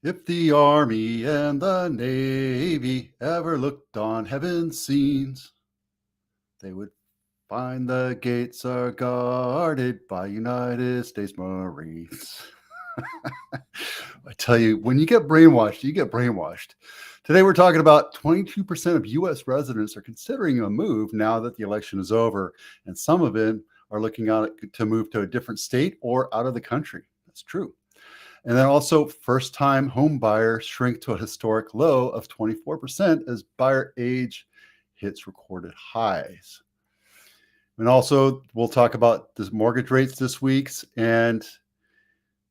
If the Army and the Navy ever looked on heaven's scenes, they would find the gates are guarded by United States Marines. I tell you, when you get brainwashed, you get brainwashed. Today, we're talking about 22% of U.S. residents are considering a move now that the election is over, and some of them are looking out to move to a different state or out of the country. That's true. And then also, first-time home buyers shrink to a historic low of 24% as buyer age hits recorded highs. And also, we'll talk about the mortgage rates this week and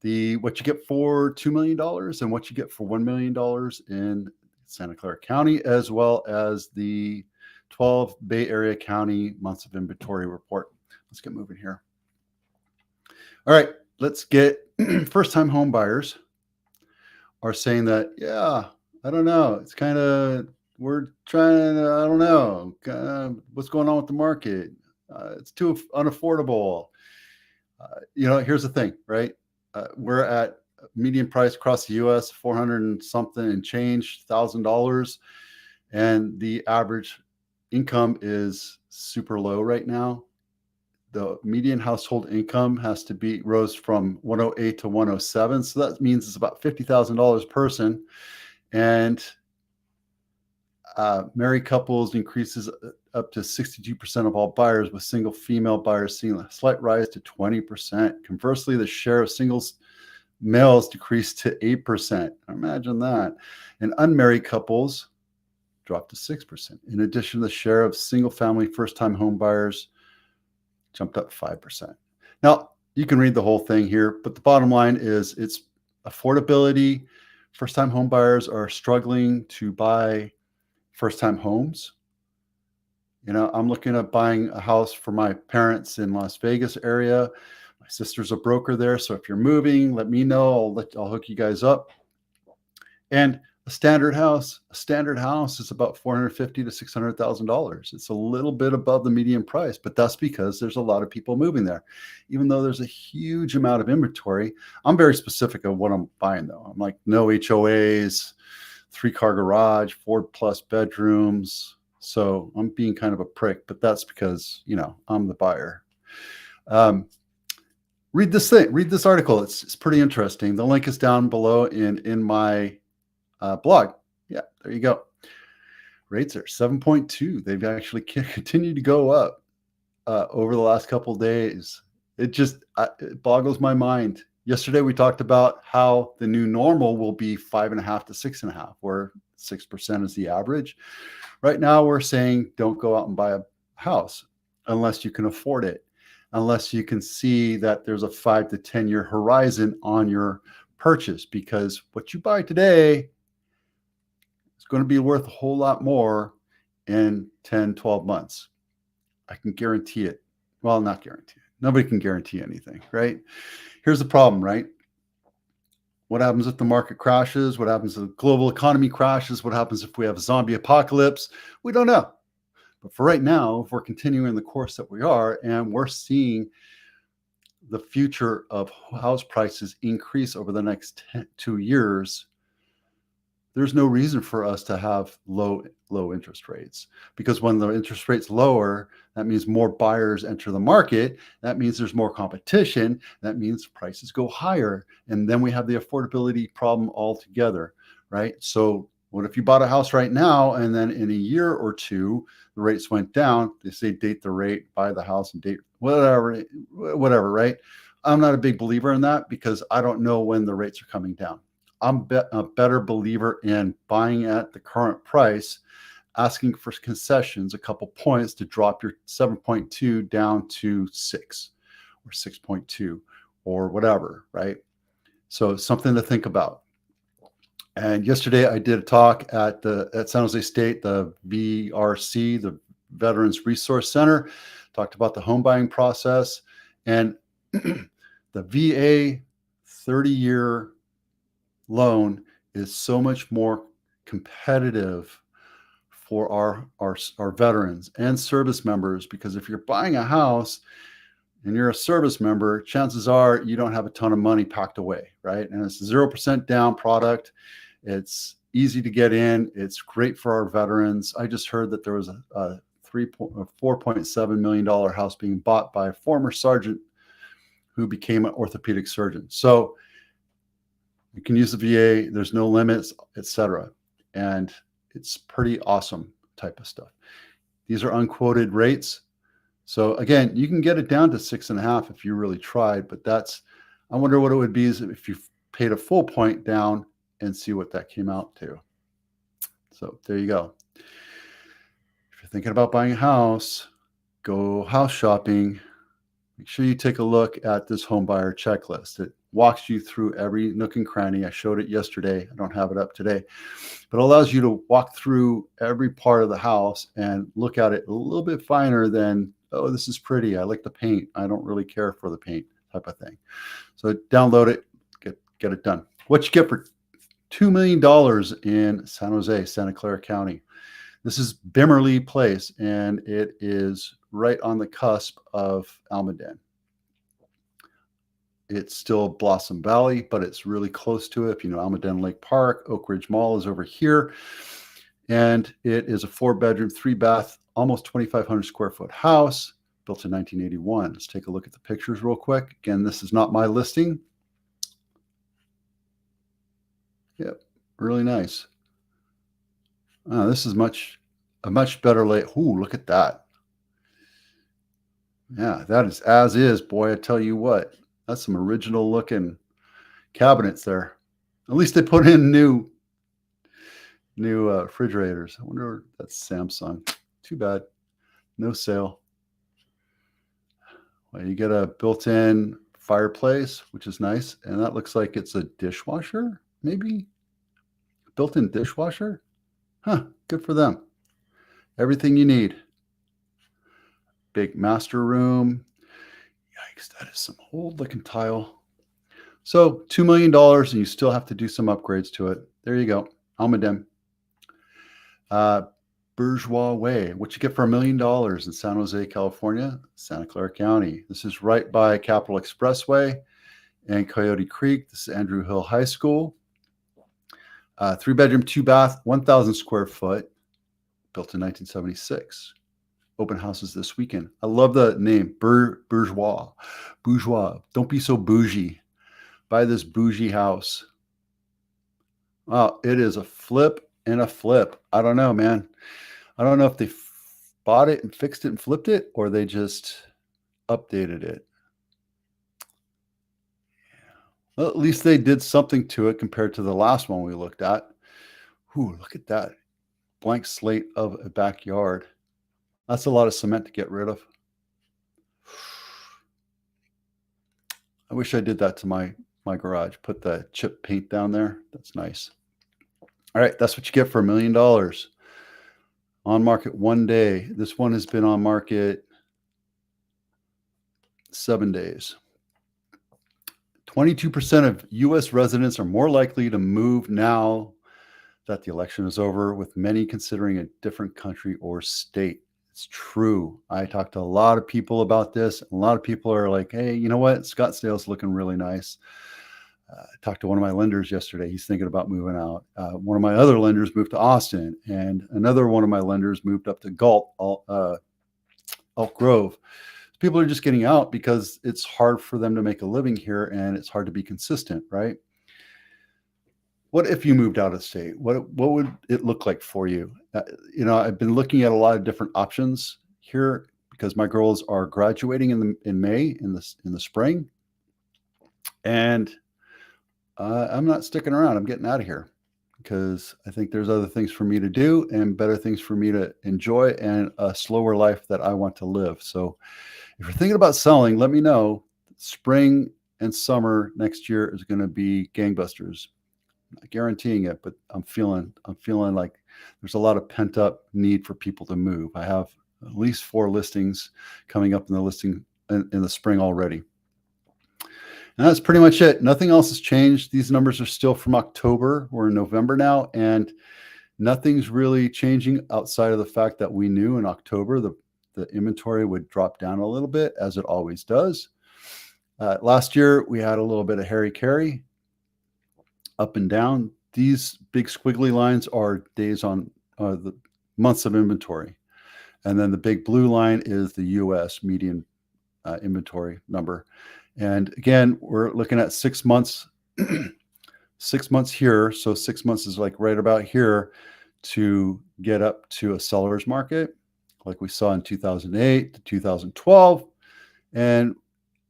what you get for $2 million and what you get for $1 million in Santa Clara County, as well as the 12 Bay Area County months of inventory report. Let's get moving here. All right, let's get first-time home buyers are saying that, yeah, I don't know. It's kind of, we're trying to, I don't know, what's going on with the market. It's too unaffordable. Here's the thing, right? We're at median price across the U.S., 400 and something and change, $1,000. And the average income is super low right now. The median household income rose from 108 to 107. So that means it's about $50,000 person. And married couples increases up to 62% of all buyers, with single female buyers seeing a slight rise to 20%. Conversely, the share of singles males decreased to 8%. Imagine that. And unmarried couples dropped to 6%. In addition, the share of single family first-time home buyers jumped up 5%. Now, you can read the whole thing here, but the bottom line is it's affordability. First-time home buyers are struggling to buy first-time homes. I'm looking at buying a house for my parents in Las Vegas area. My sister's a broker there, so if you're moving, let me know. I'll hook you guys up. And a standard house is about $450,000 to $600,000. It's a little bit above the median price, but that's because there's a lot of people moving there. Even though there's a huge amount of inventory, I'm very specific of what I'm buying, though. I'm like, no HOAs, 3-car garage, 4+ bedrooms. So I'm being kind of a prick, but that's because, I'm the buyer. Read this article. It's pretty interesting. The link is down below in my blog. Yeah, there you go. Rates are 7.2. They've actually continued to go up over the last couple of days. It boggles my mind. Yesterday, we talked about how the new normal will be 5.5 to 6.5, where 6% is the average. Right now, we're saying don't go out and buy a house unless you can afford it, unless you can see that there's a 5 to 10 year horizon on your purchase, because what you buy today is going to be worth a whole lot more in 10, 12 months. I can guarantee it. Well, not guarantee it. Nobody can guarantee anything, right? Here's the problem, right? What happens if the market crashes? What happens if the global economy crashes? What happens if we have a zombie apocalypse? We don't know. But for right now, if we're continuing the course that we are, and we're seeing the future of house prices increase over the next 2 years, there's no reason for us to have low interest rates, because when the interest rates lower, that means more buyers enter the market. That means there's more competition. That means prices go higher. And then we have the affordability problem altogether, right? So what if you bought a house right now and then in a year or two, the rates went down? They say date the rate, buy the house, and date whatever, right? I'm not a big believer in that, because I don't know when the rates are coming down. I'm a better believer in buying at the current price, asking for concessions, a couple points to drop your 7.2 down to 6 or 6.2 or whatever, right? So something to think about. And yesterday I did a talk at San Jose State, the VRC, the Veterans Resource Center, talked about the home buying process, and the VA 30-year loan is so much more competitive for our veterans and service members, because if you're buying a house, and you're a service member, chances are you don't have a ton of money packed away, right? And it's a 0% down product. It's easy to get in. It's great for our veterans. I just heard that there was a $4.7 million house being bought by a former sergeant who became an orthopedic surgeon. So you can use the VA. There's no limits, etc. And it's pretty awesome type of stuff. These are unquoted rates. So again, you can get it down to 6.5 if you really tried, but I wonder what it would be if you paid a full point down and see what that came out to. So there you go. If you're thinking about buying a house, go house shopping. Make sure you take a look at this home buyer checklist. It walks you through every nook and cranny. I showed it yesterday. I don't have it up today, but it allows you to walk through every part of the house and look at it a little bit finer than, oh, this is pretty. I like the paint. I don't really care for the paint type of thing. So download it, get it done. What you get for $2 million in San Jose, Santa Clara County. This is Bimmerly Place, and it is right on the cusp of Almaden. It's still Blossom Valley, but it's really close to it. If you know Almaden Lake Park, Oak Ridge Mall is over here. And it is a 4-bedroom, 3-bath, almost 2,500 square foot house built in 1981. Let's take a look at the pictures real quick. Again, this is not my listing. Yep, really nice. This is a much better lay. Ooh, look at that. Yeah, that is as is, boy. I tell you what, that's some original looking cabinets there. At least they put in new refrigerators. I wonder if that's Samsung. Too bad. No sale. Well, you get a built-in fireplace, which is nice. And that looks like it's a dishwasher, maybe? Built-in dishwasher? Huh, good for them. Everything you need. Big master room. Yikes, that is some old looking tile. So $2 million, and you still have to do some upgrades to it. There you go. Almaden. Bourgeois Way. What you get for $1 million in San Jose, California, Santa Clara County. This is right by Capitol Expressway and Coyote Creek. This is Andrew Hill High School. 3-bedroom, 2-bath, 1,000 square foot, built in 1976. Open houses this weekend. I love the name, Bourgeois. Bourgeois. Don't be so bougie. Buy this bougie house. Wow, it is a flip and a flip. I don't know, man. I don't know if they bought it and fixed it and flipped it, or they just updated it. Well, at least they did something to it compared to the last one we looked at. Ooh, look at that. Blank slate of a backyard. That's a lot of cement to get rid of. I wish I did that to my garage. Put the chip paint down there. That's nice. All right, that's what you get for $1 million. On market one day. This one has been on market 7 days. 22% of U.S. residents are more likely to move now that the election is over, with many considering a different country or state. It's true. I talked to a lot of people about this. A lot of people are like, hey, you know what? Scottsdale's looking really nice. I talked to one of my lenders yesterday. He's thinking about moving out. One of my other lenders moved to Austin, and another one of my lenders moved up to Elk Grove. People are just getting out because it's hard for them to make a living here, and it's hard to be consistent, right? What if you moved out of state? What would it look like for you? I've been looking at a lot of different options here because my girls are graduating in May in the spring, and I'm not sticking around. I'm getting out of here because I think there's other things for me to do and better things for me to enjoy and a slower life that I want to live. So if you're thinking about selling, let me know. Spring and summer next year is going to be gangbusters. I'm not guaranteeing it, but I'm feeling like there's a lot of pent up need for people to move. I have at least 4 listings coming up in the spring already. And that's pretty much it. Nothing else has changed. These numbers are still from October. We're in November now, and nothing's really changing outside of the fact that we knew in October the the inventory would drop down a little bit, as it always does. Last year, we had a little bit of hairy carry up and down. These big squiggly lines are days on the months of inventory. And then the big blue line is the US median inventory number. And again, we're looking at 6 months, 6 months here. So 6 months is like right about here to get up to a seller's market, like we saw in 2008 to 2012. And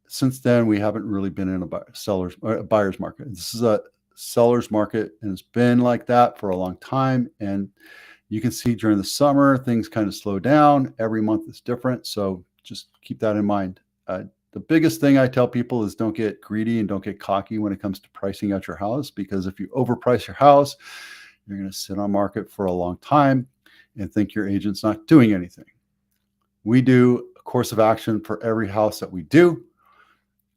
since then, we haven't really been in a buyer's market. This is a seller's market, and it's been like that for a long time. And you can see during the summer, things kind of slow down. Every month is different. So just keep that in mind. The biggest thing I tell people is don't get greedy and don't get cocky when it comes to pricing out your house, because if you overprice your house, you're going to sit on market for a long time and think your agent's not doing anything. We do a course of action for every house that we do.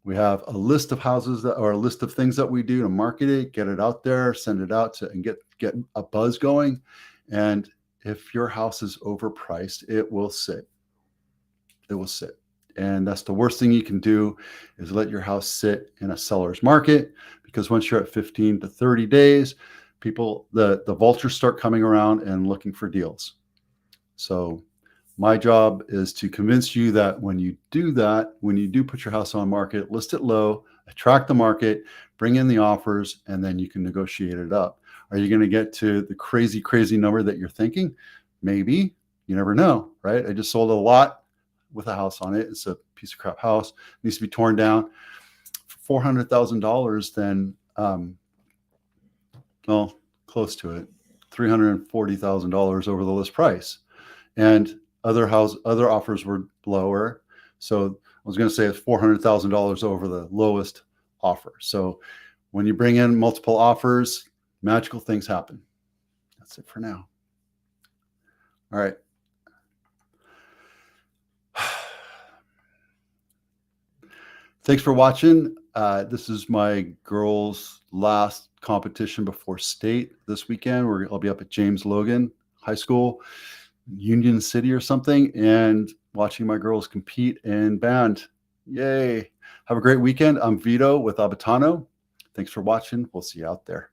We have a list of houses or a list of things that we do to market it, get it out there, send it out and get a buzz going. And if your house is overpriced, it will sit. It will sit. And that's the worst thing you can do, is let your house sit in a seller's market, because once you're at 15 to 30 days, the vultures start coming around and looking for deals. So my job is to convince you that when you do that, when you do put your house on market, list it low, attract the market, bring in the offers, and then you can negotiate it up. Are you going to get to the crazy, crazy number that you're thinking? Maybe. You never know, right? I just sold a lot with a house on it. It's a piece of crap house. It needs to be torn down for $400,000. Then, well, close to it, $340,000 over the list price. And other offers were lower. So I was going to say it's $400,000 over the lowest offer. So when you bring in multiple offers, magical things happen. That's it for now. All right. Thanks for watching. This is my girls' last competition before state this weekend. I'll be up at James Logan High School, Union City or something, and watching my girls compete in band. Yay. Have a great weekend. I'm Vito with Abitano. Thanks for watching. We'll see you out there.